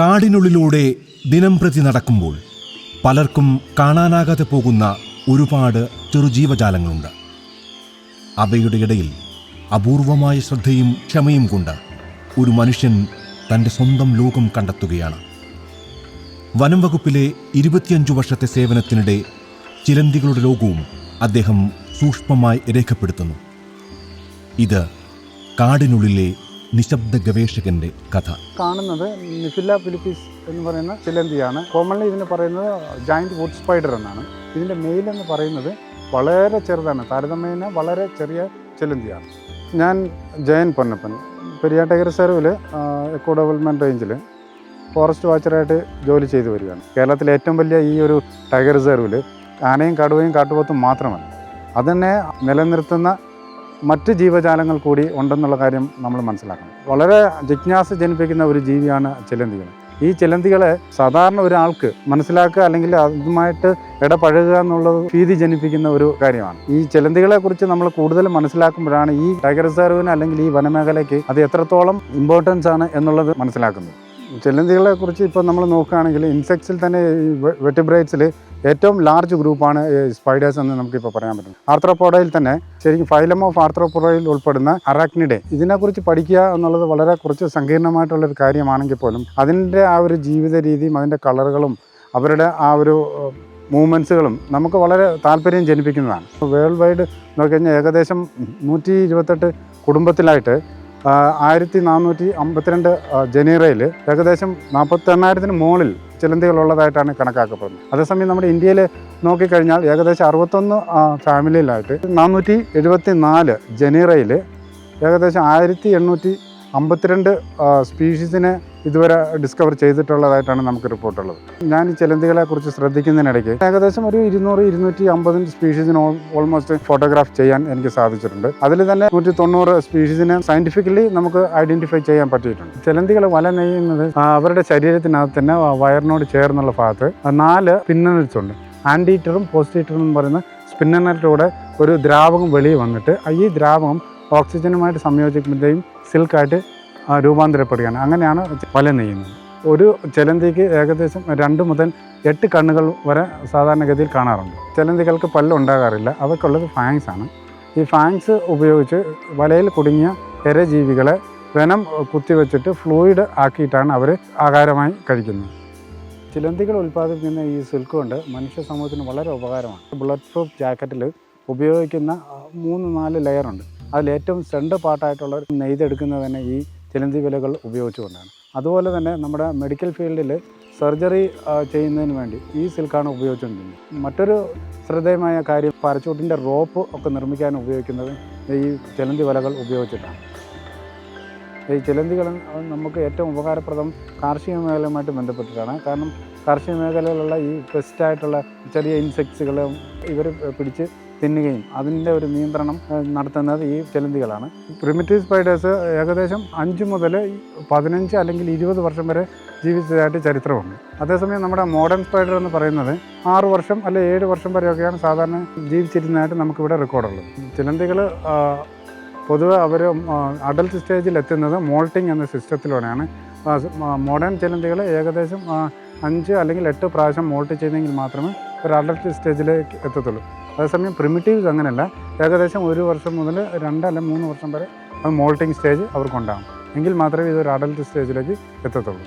കാടിനുള്ളിലൂടെ ദിനംപ്രതി നടക്കുമ്പോൾ പലർക്കും കാണാനാകാതെ പോകുന്ന ഒരുപാട് ചെറുജീവജാലങ്ങളുണ്ട്. അവയുടെ ഇടയിൽ അപൂർവമായ ശ്രദ്ധയും ക്ഷമയും കൊണ്ട് ഒരു മനുഷ്യൻ തൻ്റെ സ്വന്തം ലോകം കണ്ടെത്തുകയാണ്. വനം വകുപ്പിലെ 25 വർഷത്തെ സേവനത്തിനിടെ ചിലന്തികളുടെ ലോകവും അദ്ദേഹം സൂക്ഷ്മമായി രേഖപ്പെടുത്തുന്നു. ഇത് കാടിനുള്ളിലെ നിശബ്ദ ഗവേഷകന്റെ കഥ. കാണുന്നത് നിഫില്ല ഫിലിപ്പീസ് എന്ന് പറയുന്ന ചിലന്തിയാണ്. കോമൺലി ഇതിന് പറയുന്നത് ജയന്റ് വുഡ് സ്പൈഡർ എന്നാണ്. ഇതിൻ്റെ മെയിൽ എന്ന് പറയുന്നത് വളരെ ചെറുതാണ്, താരതമ്യേന വളരെ ചെറിയ ചിലന്തിയാണ്. ഞാൻ ജയൻ പൊന്നപ്പൻ, പെരിയാർ ടൈഗർ റിസർവിൽ എക്കോ ഡെവലപ്മെൻറ്റ് റേഞ്ചിൽ ഫോറസ്റ്റ് വാച്ചറായിട്ട് ജോലി ചെയ്തു വരികയാണ്. കേരളത്തിലെ ഏറ്റവും വലിയ ഈ ഒരു ടൈഗർ റിസർവിൽ ആനയും കടുവയും കാട്ടുപോത്തും മാത്രമല്ല, അതിനെ നിലനിർത്തുന്ന മറ്റ് ജീവജാലങ്ങൾ കൂടി ഉണ്ടെന്നുള്ള കാര്യം നമ്മൾ മനസ്സിലാക്കണം. വളരെ ജിജ്ഞാസ ജനിപ്പിക്കുന്ന ഒരു ജീവിയാണ് ചിലന്തികൾ. ഈ ചിലന്തികളെ സാധാരണ ഒരാൾക്ക് മനസ്സിലാക്കുക അല്ലെങ്കിൽ അതുമായിട്ട് ഇടപഴകുക എന്നുള്ളത് ഭീതി ജനിപ്പിക്കുന്ന ഒരു കാര്യമാണ്. ഈ ചിലന്തികളെ കുറിച്ച് നമ്മൾ കൂടുതൽ മനസ്സിലാക്കുമ്പോഴാണ് ഈ ടൈഗർ റിസർവിന് അല്ലെങ്കിൽ ഈ വനമേഖലയ്ക്ക് അത് എത്രത്തോളം ഇമ്പോർട്ടൻസ് ആണ് എന്നുള്ളത് മനസ്സിലാക്കുന്നത്. ചിലന്തികളെ കുറിച്ച് ഇപ്പോൾ നമ്മൾ നോക്കുകയാണെങ്കിൽ ഇൻസെക്ട്സിൽ തന്നെ വെർട്ടിബ്രേറ്റ്സിൽ ഏറ്റവും ലാർജ് ഗ്രൂപ്പാണ് സ്പൈഡേഴ്സ് എന്ന് നമുക്കിപ്പോൾ പറയാൻ പറ്റും. ആർത്രോപോഡയിൽ തന്നെ ശരിക്കും ഫൈലം ഓഫ് ആർത്രോപോഡയിൽ ഉൾപ്പെടുന്ന അറാക്നിഡെ, ഇതിനെക്കുറിച്ച് പഠിക്കുക എന്നുള്ളത് വളരെ കുറച്ച് സങ്കീർണമായിട്ടുള്ളൊരു കാര്യമാണെങ്കിൽ പോലും അതിൻ്റെ ആ ഒരു ജീവിത രീതിയും അതിൻ്റെ കളറുകളും അവരുടെ ആ ഒരു മൂവ്മെൻറ്റ്സുകളും നമുക്ക് വളരെ താല്പര്യം ജനിപ്പിക്കുന്നതാണ്. വേൾഡ് വൈഡ് നോക്കിക്കഴിഞ്ഞാൽ ഏകദേശം 128 കുടുംബത്തിലായിട്ട് 1452 ജനീറയിൽ ഏകദേശം 48,000 മുകളിൽ ചിലന്തികളുള്ളതായിട്ടാണ് കണക്കാക്കപ്പെടുന്നത്. അതേസമയം നമ്മുടെ ഇന്ത്യയിൽ നോക്കിക്കഴിഞ്ഞാൽ ഏകദേശം 61 ഫാമിലിയിലായിട്ട് 474 ജനീറയിൽ ഏകദേശം 1852 സ്പീഷീസിനെ ഇതുവരെ ഡിസ്കവർ ചെയ്തിട്ടുള്ളതായിട്ടാണ് നമുക്ക് റിപ്പോർട്ടുള്ളത്. ഞാൻ ഈ ചിലന്തികളെ കുറിച്ച് ശ്രദ്ധിക്കുന്നതിനിടയ്ക്ക് ഏകദേശം ഒരു 200-250 സ്പീഷീസിന് ഓൾമോസ്റ്റ് ഫോട്ടോഗ്രാഫ് ചെയ്യാൻ എനിക്ക് സാധിച്ചിട്ടുണ്ട്. അതിൽ തന്നെ 190 സ്പീഷീസിനെ സയന്റിഫിക്കലി നമുക്ക് ഐഡന്റിഫൈ ചെയ്യാൻ പറ്റിയിട്ടുണ്ട്. ചിലന്തികൾ വല നെയ്യുന്നത് അവരുടെ ശരീരത്തിനകത്ത് തന്നെ വയറിനോട് ചേർന്നുള്ള ഭാഗത്ത് 4 സ്പിന്നൽസ് ഉണ്ട്. ആൻറ്റീറ്ററും പോസ്റ്റീറ്ററും എന്ന് പറയുന്ന സ്പിന്നലിലൂടെ ഒരു ദ്രാവകം വെളിയിൽ വന്നിട്ട് ഈ ദ്രാവകം ഓക്സിജനുമായിട്ട് സംയോജിക്കുമ്പോഴത്തേക്കും സിൽക്കായിട്ട് രൂപാന്തരപ്പെടുകയാണ്. അങ്ങനെയാണ് വല നെയ്യുന്നത്. ഒരു ചിലന്തിക്ക് ഏകദേശം 2 മുതൽ 8 കണ്ണുകൾ വരെ സാധാരണഗതിയിൽ കാണാറുണ്ട്. ചിലന്തികൾക്ക് പല്ലുണ്ടാകാറില്ല, അവയ്ക്കുള്ളത് ഫാങ്സ് ആണ്. ഈ ഫാങ്സ് ഉപയോഗിച്ച് വലയിൽ കുടുങ്ങിയ ഇരജീവികളെ വെനം കുത്തിവെച്ചിട്ട് ഫ്ലൂയിഡ് ആക്കിയിട്ടാണ് അവർ ആഹാരമായി കഴിക്കുന്നത്. ചിലന്തികൾ ഉൽപ്പാദിപ്പിക്കുന്ന ഈ സിൽക്ക് കൊണ്ട് മനുഷ്യ സമൂഹത്തിന് വളരെ ഉപകാരമാണ്. ബുള്ളറ്റ് പ്രൂഫ് ജാക്കറ്റിൽ ഉപയോഗിക്കുന്ന 3-4 ലെയറുണ്ട്. അതിലേറ്റവും സെൻറ്റർ പാർട്ടായിട്ടുള്ള നെയ്തെടുക്കുന്നത് തന്നെ ഈ ചിലന്തി വലകൾ ഉപയോഗിച്ചുകൊണ്ടാണ്. അതുപോലെ തന്നെ നമ്മുടെ മെഡിക്കൽ ഫീൽഡിൽ സർജറി ചെയ്യുന്നതിന് വേണ്ടി ഈ സിൽക്കാണ് ഉപയോഗിച്ചുകൊണ്ടിരുന്നത്. മറ്റൊരു ശ്രദ്ധേയമായ കാര്യം പാരച്യൂട്ടിൻ്റെ റോപ്പ് ഒക്കെ നിർമ്മിക്കാൻ ഉപയോഗിക്കുന്നത് ഈ ചിലന്തി വലകൾ ഉപയോഗിച്ചിട്ടാണ്. ഈ ചിലന്തികൾ നമുക്ക് ഏറ്റവും ഉപകാരപ്രദം കാർഷിക മേഖലയുമായിട്ട് ബന്ധപ്പെട്ടിട്ടാണ്. കാരണം കാർഷിക മേഖലയിലുള്ള ഈ പെസ്റ്റായിട്ടുള്ള ചെറിയ ഇൻസെക്ട്സുകളും ഇവർ പിടിച്ച് തിന്നുകയും അതിൻ്റെ ഒരു നിയന്ത്രണം നടത്തുന്നത് ഈ ചിലന്തികളാണ്. പ്രിമിറ്റീവ് സ്പൈഡേഴ്സ് ഏകദേശം 5 മുതൽ 15 അല്ലെങ്കിൽ 20 വർഷം വരെ ജീവിച്ചതായിട്ട് ചരിത്രമുണ്ട്. അതേസമയം നമ്മുടെ മോഡേൺ സ്പൈഡർ എന്ന് പറയുന്നത് 6 വർഷം അല്ലെ 7 വർഷം വരെയൊക്കെയാണ് സാധാരണ ജീവിച്ചിരുന്നതായിട്ട് നമുക്കിവിടെ റെക്കോർഡുള്ളത്. ചിലന്തികൾ പൊതുവെ അവർ അഡൽട്ട് സ്റ്റേജിൽ എത്തുന്നത് മോൾട്ടിങ് എന്ന സിസ്റ്റത്തിലൂടെയാണ്. മോഡേൺ ചിലന്തികൾ ഏകദേശം 5 അല്ലെങ്കിൽ 8 പ്രാവശ്യം മോൾട്ട് ചെയ്തെങ്കിൽ മാത്രമേ ഒരു അഡൽട്ട് സ്റ്റേജിലേക്ക് എത്തത്തുള്ളൂ. അതേസമയം പ്രിമിറ്റീവ്സ് അങ്ങനെയല്ല, ഏകദേശം 1 വർഷം മുതൽ 2 അല്ലെങ്കിൽ 3 വർഷം വരെ മോൾട്ടിങ് സ്റ്റേജ് അവർക്കുണ്ടാകും. എങ്കിൽ മാത്രമേ ഇതൊരു അഡൽട്ട് സ്റ്റേജിലേക്ക് എത്തത്തുള്ളൂ.